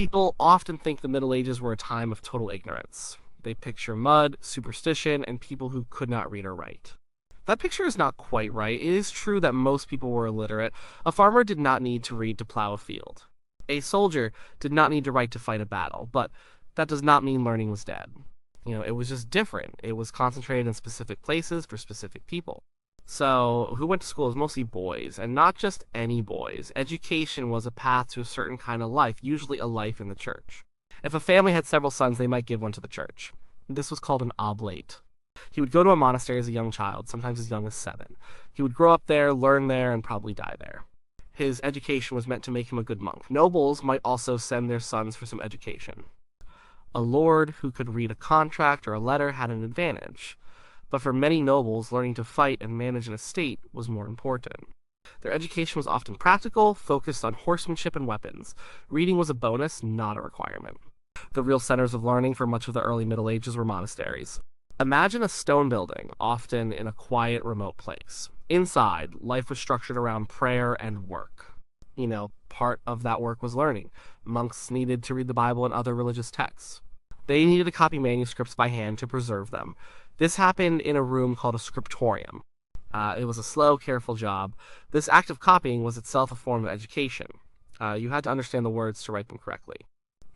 People often think the Middle Ages were a time of total ignorance. They picture mud, superstition, and people who could not read or write. That picture is not quite right. It is true that most people were illiterate. A farmer did not need to read to plow a field. A soldier did not need to write to fight a battle, but that does not mean learning was dead. It was just different. It was concentrated in specific places for specific people. So, who went to school? It was mostly boys, and not just any boys. Education was a path to a certain kind of life, usually a life in the church. If a family had several sons, they might give one to the church. This was called an oblate. He would go to a monastery as a young child, sometimes as young as 7. He would grow up there, learn there, and probably die there. His education was meant to make him a good monk. Nobles might also send their sons for some education. A lord who could read a contract or a letter had an advantage, but for many nobles, learning to fight and manage an estate was more important. Their education was often practical, focused on horsemanship and weapons. Reading was a bonus, not a requirement. The real centers of learning for much of the early Middle Ages were monasteries. Imagine a stone building, often in a quiet, remote place. Inside, life was structured around prayer and work. Part of that work was learning. Monks needed to read the Bible and other religious texts. They needed to copy manuscripts by hand to preserve them. This happened in a room called a scriptorium. It was a slow, careful job. This act of copying was itself a form of education. You had to understand the words to write them correctly.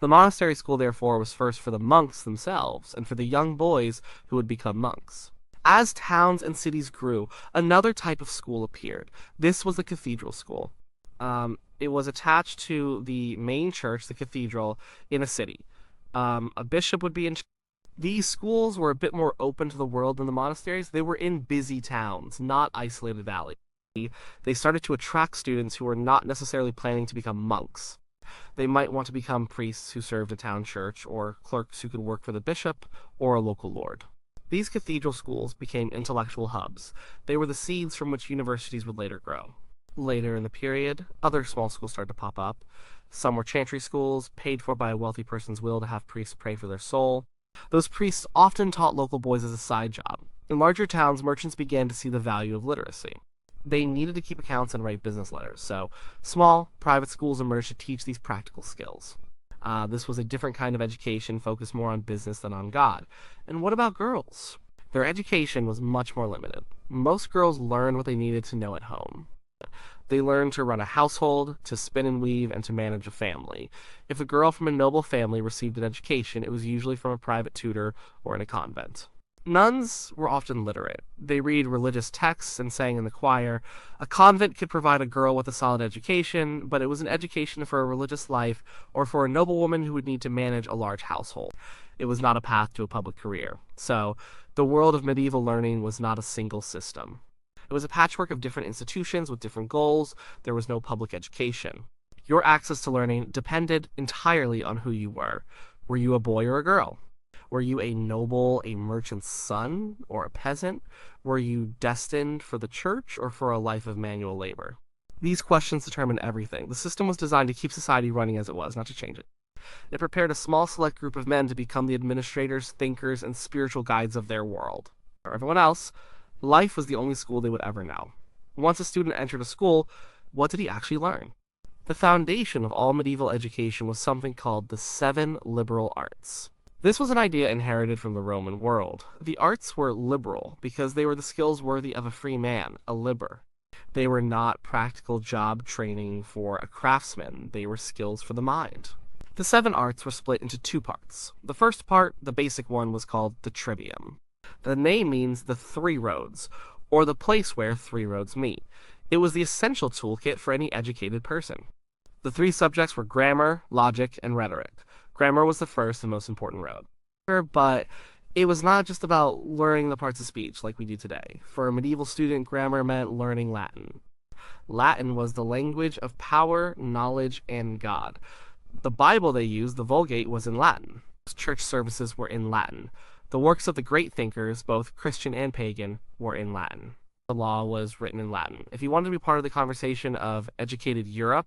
The monastery school, therefore, was first for the monks themselves and for the young boys who would become monks. As towns and cities grew, another type of school appeared. This was the cathedral school. It was attached to the main church, the cathedral, in a city. A bishop would be in charge. These schools were a bit more open to the world than the monasteries. They were in busy towns, not isolated valleys. They started to attract students who were not necessarily planning to become monks. They might want to become priests who served a town church, or clerks who could work for the bishop or a local lord. These cathedral schools became intellectual hubs. They were the seeds from which universities would later grow. Later in the period, other small schools started to pop up. Some were chantry schools, paid for by a wealthy person's will to have priests pray for their soul. Those priests often taught local boys as a side job. In larger towns, merchants began to see the value of literacy. They needed to keep accounts and write business letters, so small, private schools emerged to teach these practical skills. This was a different kind of education, focused more on business than on God. And what about girls? Their education was much more limited. Most girls learned what they needed to know at home. They learned to run a household, to spin and weave, and to manage a family. If a girl from a noble family received an education, it was usually from a private tutor or in a convent. Nuns were often literate. They read religious texts and sang in the choir. A convent could provide a girl with a solid education, but it was an education for a religious life or for a noblewoman who would need to manage a large household. It was not a path to a public career. So, the world of medieval learning was not a single system. It was a patchwork of different institutions with different goals. There was no public education. Your access to learning depended entirely on who you were. Were you a boy or a girl? Were you a noble, a merchant's son, or a peasant? Were you destined for the church or for a life of manual labor? These questions determined everything. The system was designed to keep society running as it was, not to change it. It prepared a small select group of men to become the administrators, thinkers, and spiritual guides of their world. For everyone else, life was the only school they would ever know. Once a student entered a school, what did he actually learn? The foundation of all medieval education was something called the 7 liberal arts. This was an idea inherited from the Roman world. The arts were liberal because they were the skills worthy of a free man, a liber. They were not practical job training for a craftsman. They were skills for the mind. The 7 arts were split into 2 parts. The first part, the basic one, was called the Trivium. The name means the 3 roads, or the place where 3 roads meet. It was the essential toolkit for any educated person. The 3 subjects were grammar, logic, and rhetoric. Grammar was the first and most important road. But it was not just about learning the parts of speech like we do today. For a medieval student, grammar meant learning Latin. Latin was the language of power, knowledge, and God. The Bible they used, the Vulgate, was in Latin. Church services were in Latin. The works of the great thinkers, both Christian and pagan, were in Latin. The law was written in Latin. If you wanted to be part of the conversation of educated Europe,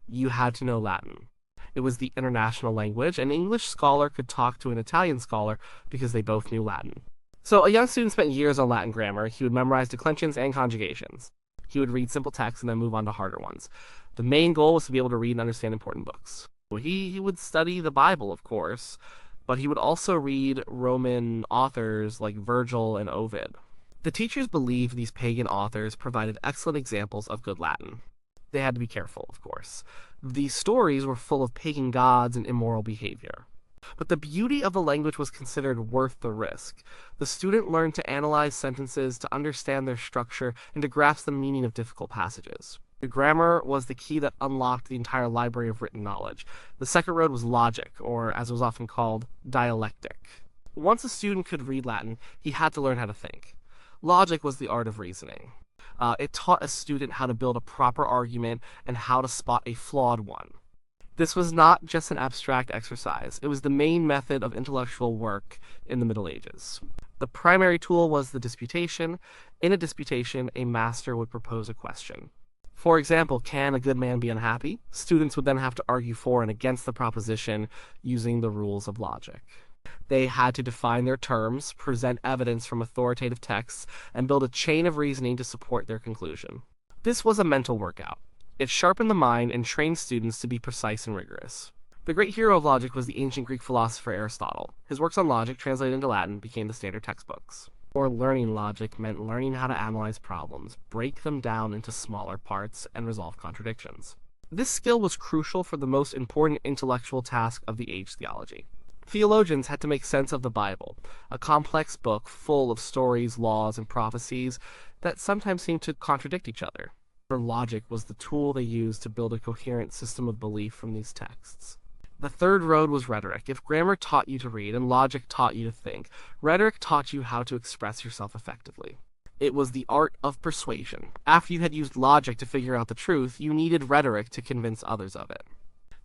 you had to know Latin. It was the international language. An English scholar could talk to an Italian scholar because they both knew Latin. So a young student spent years on Latin grammar. He would memorize declensions and conjugations. He would read simple texts and then move on to harder ones. The main goal was to be able to read and understand important books. He would study the Bible, of course, but he would also read Roman authors like Virgil and Ovid. The teachers believed these pagan authors provided excellent examples of good Latin. They had to be careful, of course. These stories were full of pagan gods and immoral behavior. But the beauty of the language was considered worth the risk. The student learned to analyze sentences, to understand their structure, and to grasp the meaning of difficult passages. The grammar was the key that unlocked the entire library of written knowledge. The second road was logic, or as it was often called, dialectic. Once a student could read Latin, he had to learn how to think. Logic was the art of reasoning. It taught a student how to build a proper argument and how to spot a flawed one. This was not just an abstract exercise, it was the main method of intellectual work in the Middle Ages. The primary tool was the disputation. In a disputation, a master would propose a question. For example, can a good man be unhappy? Students would then have to argue for and against the proposition using the rules of logic. They had to define their terms, present evidence from authoritative texts, and build a chain of reasoning to support their conclusion. This was a mental workout. It sharpened the mind and trained students to be precise and rigorous. The great hero of logic was the ancient Greek philosopher Aristotle. His works on logic, translated into Latin, became the standard textbooks. Or learning logic meant learning how to analyze problems, break them down into smaller parts, and resolve contradictions. This skill was crucial for the most important intellectual task of the age, theology. Theologians had to make sense of the Bible, a complex book full of stories, laws, and prophecies that sometimes seemed to contradict each other. Logic was the tool they used to build a coherent system of belief from these texts. The third road was rhetoric. If grammar taught you to read and logic taught you to think, rhetoric taught you how to express yourself effectively. It was the art of persuasion. After you had used logic to figure out the truth, you needed rhetoric to convince others of it.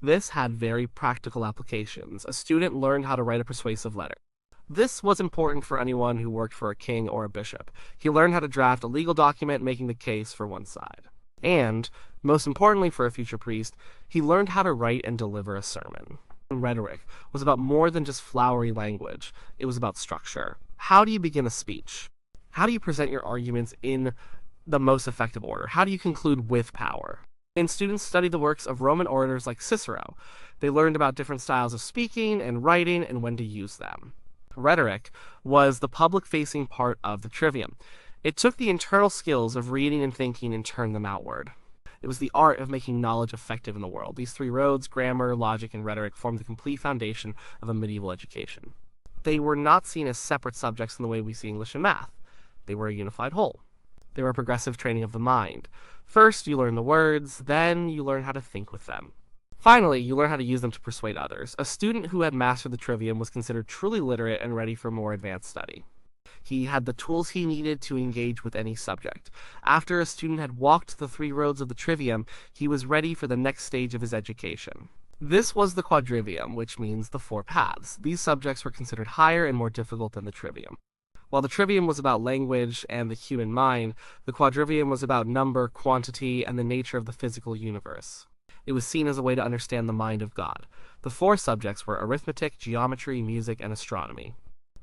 This had very practical applications. A student learned how to write a persuasive letter. This was important for anyone who worked for a king or a bishop. He learned how to draft a legal document making the case for one side. And, most importantly for a future priest, he learned how to write and deliver a sermon. Rhetoric was about more than just flowery language. It was about structure. How do you begin a speech? How do you present your arguments in the most effective order? How do you conclude with power? And students studied the works of Roman orators like Cicero. They learned about different styles of speaking and writing and when to use them. Rhetoric was the public-facing part of the Trivium. It took the internal skills of reading and thinking and turned them outward. It was the art of making knowledge effective in the world. These three roads, grammar, logic, and rhetoric, formed the complete foundation of a medieval education. They were not seen as separate subjects in the way we see English and math. They were a unified whole. They were a progressive training of the mind. First, you learn the words, then you learn how to think with them. Finally, you learn how to use them to persuade others. A student who had mastered the Trivium was considered truly literate and ready for more advanced study. He had the tools he needed to engage with any subject. After a student had walked the three roads of the Trivium, he was ready for the next stage of his education. This was the Quadrivium, which means the four paths. These subjects were considered higher and more difficult than the Trivium. While the Trivium was about language and the human mind, the Quadrivium was about number, quantity, and the nature of the physical universe. It was seen as a way to understand the mind of God. The four subjects were arithmetic, geometry, music, and astronomy.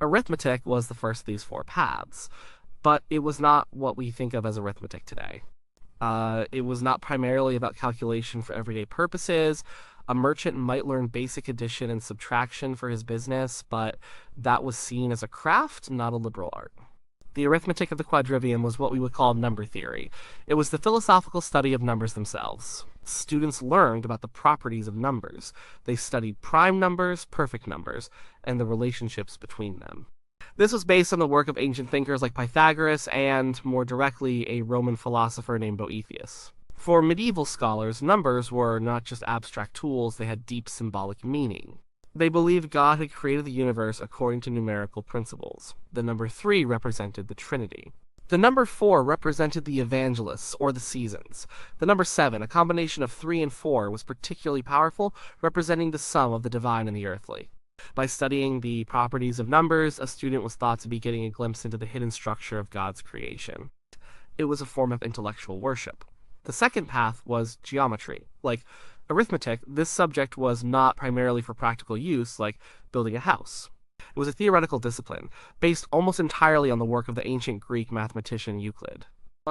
Arithmetic was the first of these four paths, but it was not what we think of as arithmetic today. It was not primarily about calculation for everyday purposes. A merchant might learn basic addition and subtraction for his business, but that was seen as a craft, not a liberal art. The arithmetic of the Quadrivium was what we would call number theory. It was the philosophical study of numbers themselves. Students learned about the properties of numbers. They studied prime numbers, perfect numbers, and the relationships between them. This was based on the work of ancient thinkers like Pythagoras and, more directly, a Roman philosopher named Boethius. For medieval scholars, numbers were not just abstract tools, they had deep symbolic meaning. They believed God had created the universe according to numerical principles. The number 3 represented the Trinity. The number 4 represented the evangelists, or the seasons. The number 7, a combination of 3 and 4, was particularly powerful, representing the sum of the divine and the earthly. By studying the properties of numbers, a student was thought to be getting a glimpse into the hidden structure of God's creation. It was a form of intellectual worship. The second path was geometry. Like arithmetic, this subject was not primarily for practical use, like building a house. It was a theoretical discipline, based almost entirely on the work of the ancient Greek mathematician Euclid.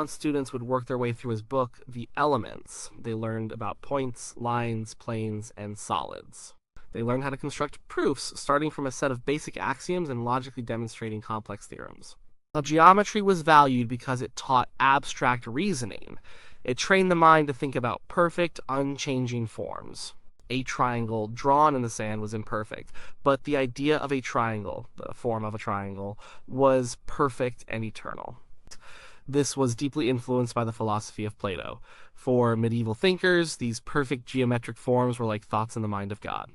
Students would work their way through his book, The Elements. They learned about points, lines, planes, and solids. They learned how to construct proofs, starting from a set of basic axioms and logically demonstrating complex theorems. Now, geometry was valued because it taught abstract reasoning. It trained the mind to think about perfect, unchanging forms. A triangle drawn in the sand was imperfect, but the idea of a triangle, the form of a triangle, was perfect and eternal. This was deeply influenced by the philosophy of Plato. For medieval thinkers, these perfect geometric forms were like thoughts in the mind of God.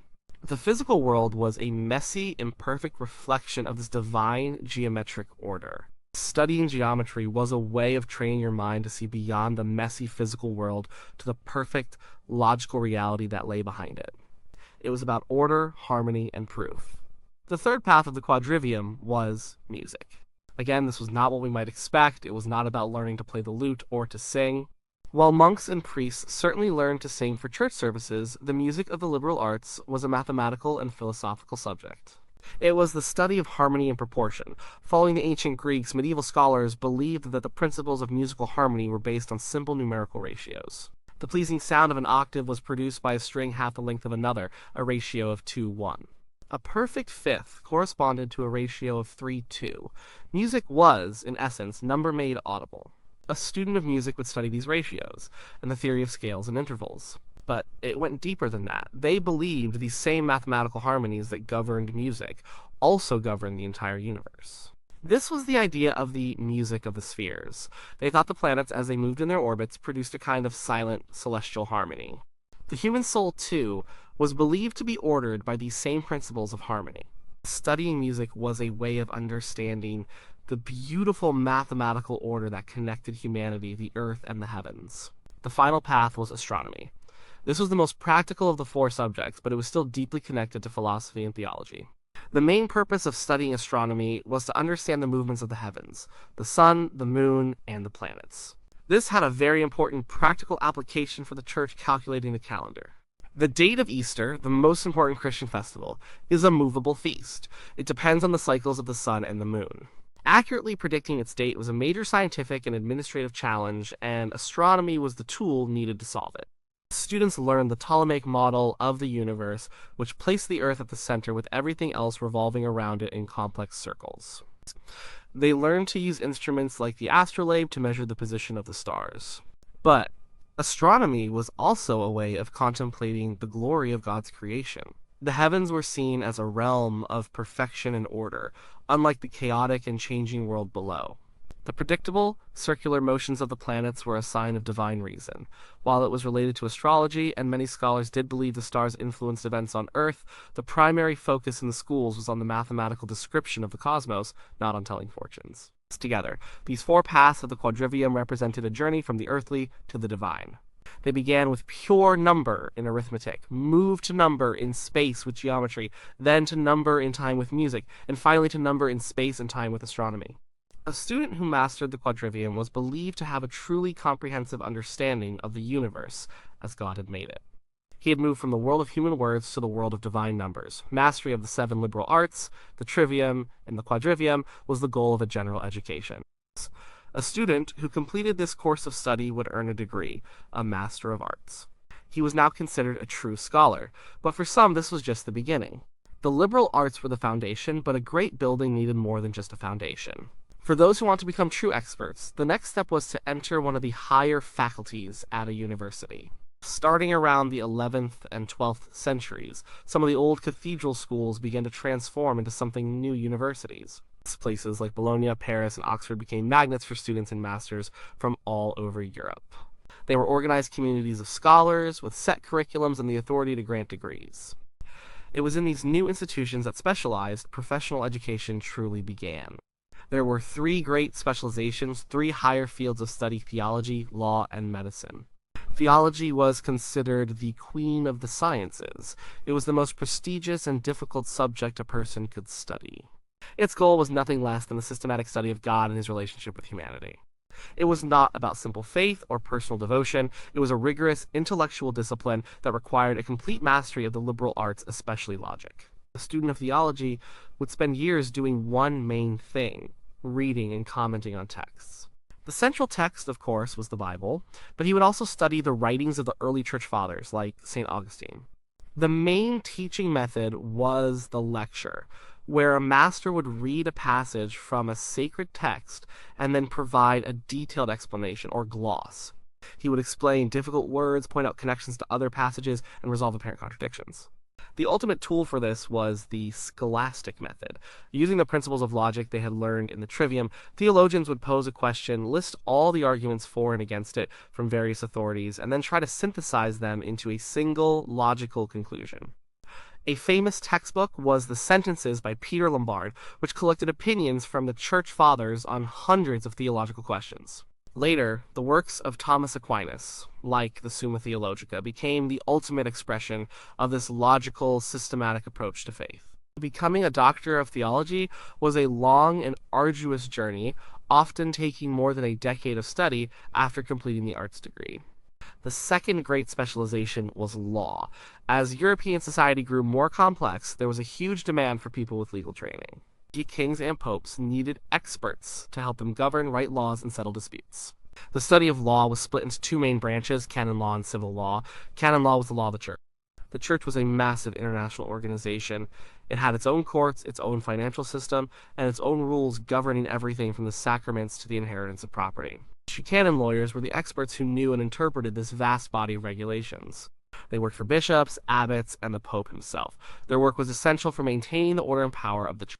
The physical world was a messy, imperfect reflection of this divine geometric order. Studying geometry was a way of training your mind to see beyond the messy physical world to the perfect, logical reality that lay behind it. It was about order, harmony, and proof. The third path of the Quadrivium was music. Again, this was not what we might expect. It was not about learning to play the lute or to sing. While monks and priests certainly learned to sing for church services, the music of the liberal arts was a mathematical and philosophical subject. It was the study of harmony and proportion. Following the ancient Greeks, medieval scholars believed that the principles of musical harmony were based on simple numerical ratios. The pleasing sound of an octave was produced by a string half the length of another, a ratio of 2:1. A perfect fifth corresponded to a ratio of 3:2. Music was, in essence, number made audible. A student of music would study these ratios, and the theory of scales and intervals. But it went deeper than that. They believed these same mathematical harmonies that governed music also governed the entire universe. This was the idea of the music of the spheres. They thought the planets, as they moved in their orbits, produced a kind of silent celestial harmony. The human soul, too, was believed to be ordered by these same principles of harmony. Studying music was a way of understanding the beautiful mathematical order that connected humanity, the earth, and the heavens. The final path was astronomy. This was the most practical of the four subjects, but it was still deeply connected to philosophy and theology. The main purpose of studying astronomy was to understand the movements of the heavens, the sun, the moon, and the planets. This had a very important practical application for the church calculating the calendar. The date of Easter, the most important Christian festival, is a movable feast. It depends on the cycles of the sun and the moon. Accurately predicting its date was a major scientific and administrative challenge, and astronomy was the tool needed to solve it. Students learned the Ptolemaic model of the universe, which placed the Earth at the center with everything else revolving around it in complex circles. They learned to use instruments like the astrolabe to measure the position of the stars. But astronomy was also a way of contemplating the glory of God's creation. The heavens were seen as a realm of perfection and order, unlike the chaotic and changing world below. The predictable, circular motions of the planets were a sign of divine reason. While it was related to astrology, and many scholars did believe the stars influenced events on Earth, the primary focus in the schools was on the mathematical description of the cosmos, not on telling fortunes. Together, these four paths of the Quadrivium represented a journey from the earthly to the divine. They began with pure number in arithmetic, moved to number in space with geometry, then to number in time with music, and finally to number in space and time with astronomy. A student who mastered the Quadrivium was believed to have a truly comprehensive understanding of the universe as God had made it. He had moved from the world of human words to the world of divine numbers. Mastery of the 7 liberal arts, the Trivium, and the Quadrivium was the goal of a general education. A student who completed this course of study would earn a degree, a Master of Arts. He was now considered a true scholar, but for some this was just the beginning. The liberal arts were the foundation, but a great building needed more than just a foundation. For those who want to become true experts, the next step was to enter one of the higher faculties at a university. Starting around the 11th and 12th centuries, some of the old cathedral schools began to transform into something new universities. Places like Bologna, Paris, and Oxford became magnets for students and masters from all over Europe. They were organized communities of scholars with set curriculums and the authority to grant degrees. It was in these new institutions that specialized professional education truly began. There were 3 great specializations, 3 higher fields of study: theology, law, and medicine. Theology was considered the queen of the sciences. It was the most prestigious and difficult subject a person could study. Its goal was nothing less than the systematic study of God and his relationship with humanity. It was not about simple faith or personal devotion. It was a rigorous intellectual discipline that required a complete mastery of the liberal arts, especially logic. A student of theology would spend years doing one main thing: reading and commenting on texts. The central text, of course, was the Bible, but he would also study the writings of the early church fathers, like St. Augustine. The main teaching method was the lecture, where a master would read a passage from a sacred text and then provide a detailed explanation, or gloss. He would explain difficult words, point out connections to other passages, and resolve apparent contradictions. The ultimate tool for this was the scholastic method. Using the principles of logic they had learned in the Trivium, theologians would pose a question, list all the arguments for and against it from various authorities, and then try to synthesize them into a single logical conclusion. A famous textbook was the Sentences by Peter Lombard, which collected opinions from the Church Fathers on hundreds of theological questions. Later, the works of Thomas Aquinas, like the Summa Theologica, became the ultimate expression of this logical, systematic approach to faith. Becoming a doctor of theology was a long and arduous journey, often taking more than a decade of study after completing the arts degree. The second great specialization was law. As European society grew more complex, there was a huge demand for people with legal training. Kings and popes needed experts to help them govern, write laws, and settle disputes. The study of law was split into two main branches, canon law and civil law. Canon law was the law of the church. The church was a massive international organization. It had its own courts, its own financial system, and its own rules governing everything from the sacraments to the inheritance of property. Canon lawyers were the experts who knew and interpreted this vast body of regulations. They worked for bishops, abbots, and the Pope himself. Their work was essential for maintaining the order and power of the church.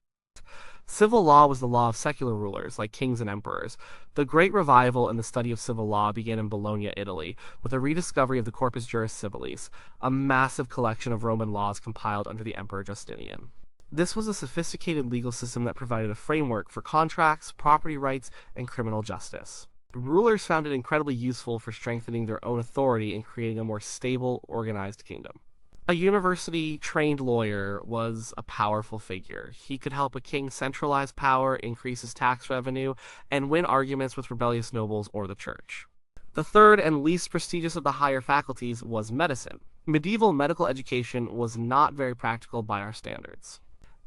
Civil law was the law of secular rulers, like kings and emperors. The Great Revival in the study of civil law began in Bologna, Italy, with a rediscovery of the Corpus Juris Civilis, a massive collection of Roman laws compiled under the Emperor Justinian. This was a sophisticated legal system that provided a framework for contracts, property rights, and criminal justice. Rulers found it incredibly useful for strengthening their own authority and creating a more stable, organized kingdom. A university-trained lawyer was a powerful figure. He could help a king centralize power, increase his tax revenue, and win arguments with rebellious nobles or the church. The third and least prestigious of the higher faculties was medicine. Medieval medical education was not very practical by our standards.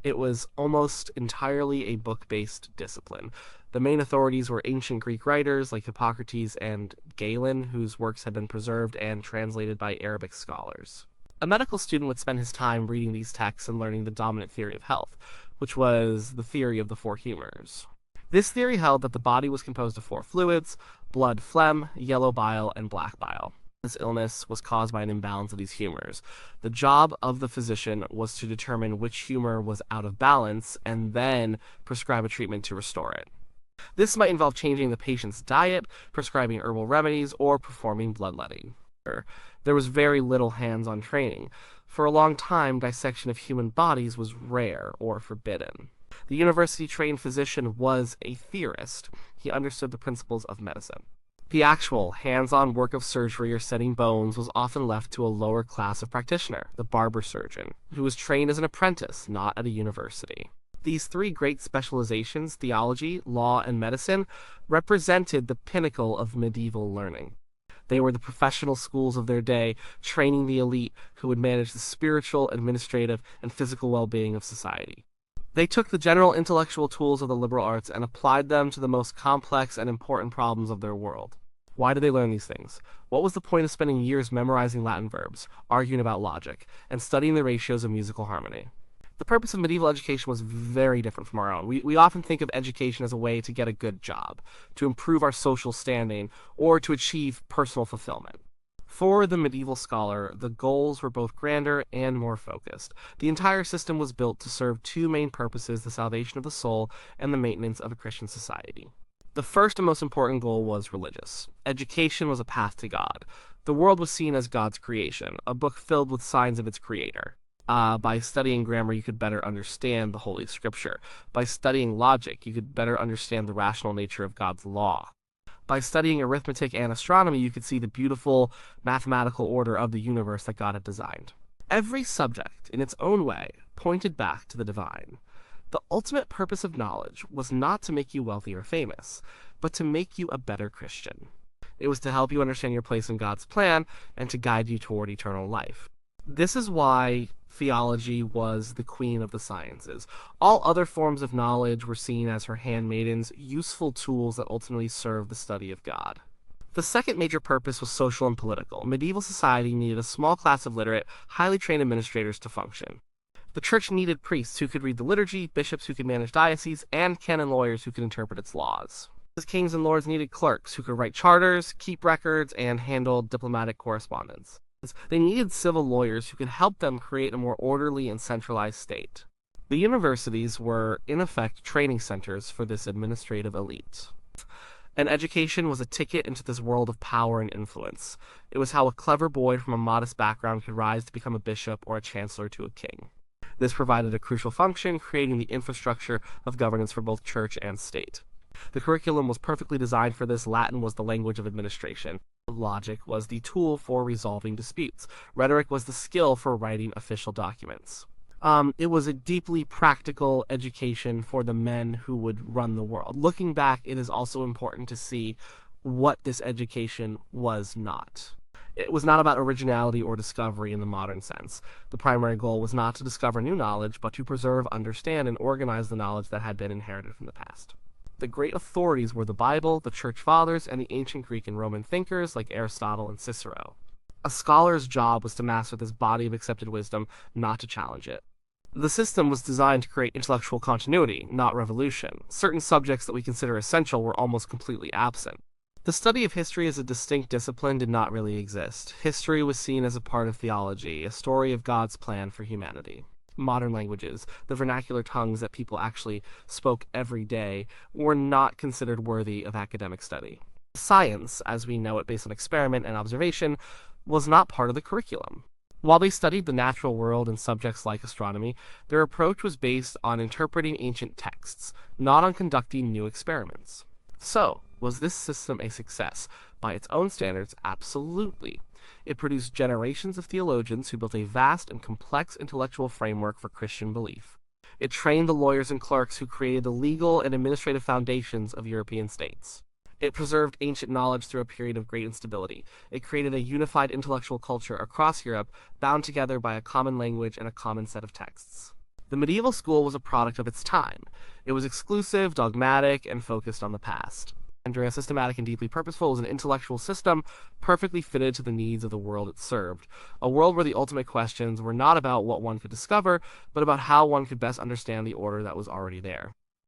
It was almost entirely a book-based discipline. The main authorities were ancient Greek writers like Hippocrates and Galen, whose works had been preserved and translated by Arabic scholars. A medical student would spend his time reading these texts and learning the dominant theory of health, which was the theory of the four humors. This theory held that the body was composed of four fluids: blood, phlegm, yellow bile, and black bile. This illness was caused by an imbalance of these humors. The job of the physician was to determine which humor was out of balance and then prescribe a treatment to restore it. This might involve changing the patient's diet, prescribing herbal remedies, or performing bloodletting. There was very little hands-on training. For a long time, dissection of human bodies was rare or forbidden. The university-trained physician was a theorist. He understood the principles of medicine. The actual hands-on work of surgery or setting bones was often left to a lower class of practitioner, the barber surgeon, who was trained as an apprentice, not at a university. These three great specializations, theology, law, and medicine, represented the pinnacle of medieval learning. They were the professional schools of their day, training the elite who would manage the spiritual, administrative, and physical well-being of society. They took the general intellectual tools of the liberal arts and applied them to the most complex and important problems of their world. Why did they learn these things? What was the point of spending years memorizing Latin verbs, arguing about logic, and studying the ratios of musical harmony? The purpose of medieval education was very different from our own. We often think of education as a way to get a good job, to improve our social standing, or to achieve personal fulfillment. For the medieval scholar, the goals were both grander and more focused. The entire system was built to serve two main purposes: the salvation of the soul and the maintenance of a Christian society. The first and most important goal was religious. Education was a path to God. The world was seen as God's creation, a book filled with signs of its creator. By studying grammar, you could better understand the Holy Scripture. By studying logic, you could better understand the rational nature of God's law. By studying arithmetic and astronomy, you could see the beautiful mathematical order of the universe that God had designed. Every subject, in its own way, pointed back to the divine. The ultimate purpose of knowledge was not to make you wealthy or famous, but to make you a better Christian. It was to help you understand your place in God's plan and to guide you toward eternal life. This is why theology was the queen of the sciences. All other forms of knowledge were seen as her handmaidens, useful tools that ultimately served the study of God. The second major purpose was social and political. Medieval society needed a small class of literate, highly trained administrators to function. The church needed priests who could read the liturgy, bishops who could manage dioceses, and canon lawyers who could interpret its laws. The kings and lords needed clerks who could write charters, keep records, and handle diplomatic correspondence. They needed civil lawyers who could help them create a more orderly and centralized state. The universities were, in effect, training centers for this administrative elite. And education was a ticket into this world of power and influence. It was how a clever boy from a modest background could rise to become a bishop or a chancellor to a king. This provided a crucial function, creating the infrastructure of governance for both church and state. The curriculum was perfectly designed for this. Latin was the language of administration. Logic was the tool for resolving disputes. Rhetoric was the skill for writing official documents. It was a deeply practical education for the men who would run the world. Looking back, it is also important to see what this education was not. It was not about originality or discovery in the modern sense. The primary goal was not to discover new knowledge, but to preserve, understand, and organize the knowledge that had been inherited from the past. The great authorities were the Bible, the Church Fathers, and the ancient Greek and Roman thinkers like Aristotle and Cicero. A scholar's job was to master this body of accepted wisdom, not to challenge it. The system was designed to create intellectual continuity, not revolution. Certain subjects that we consider essential were almost completely absent. The study of history as a distinct discipline did not really exist. History was seen as a part of theology, a story of God's plan for humanity. Modern languages, the vernacular tongues that people actually spoke every day, were not considered worthy of academic study. Science, as we know it based on experiment and observation, was not part of the curriculum. While they studied the natural world and subjects like astronomy, their approach was based on interpreting ancient texts, not on conducting new experiments. So, was this system a success? By its own standards, absolutely. It produced generations of theologians who built a vast and complex intellectual framework for Christian belief. It trained the lawyers and clerks who created the legal and administrative foundations of European states. It preserved ancient knowledge through a period of great instability. It created a unified intellectual culture across Europe, bound together by a common language and a common set of texts. The medieval school was a product of its time. It was exclusive, dogmatic, and focused on the past. Rendering systematic and deeply purposeful was an intellectual system perfectly fitted to the needs of the world it served. A world where the ultimate questions were not about what one could discover, but about how one could best understand the order that was already there.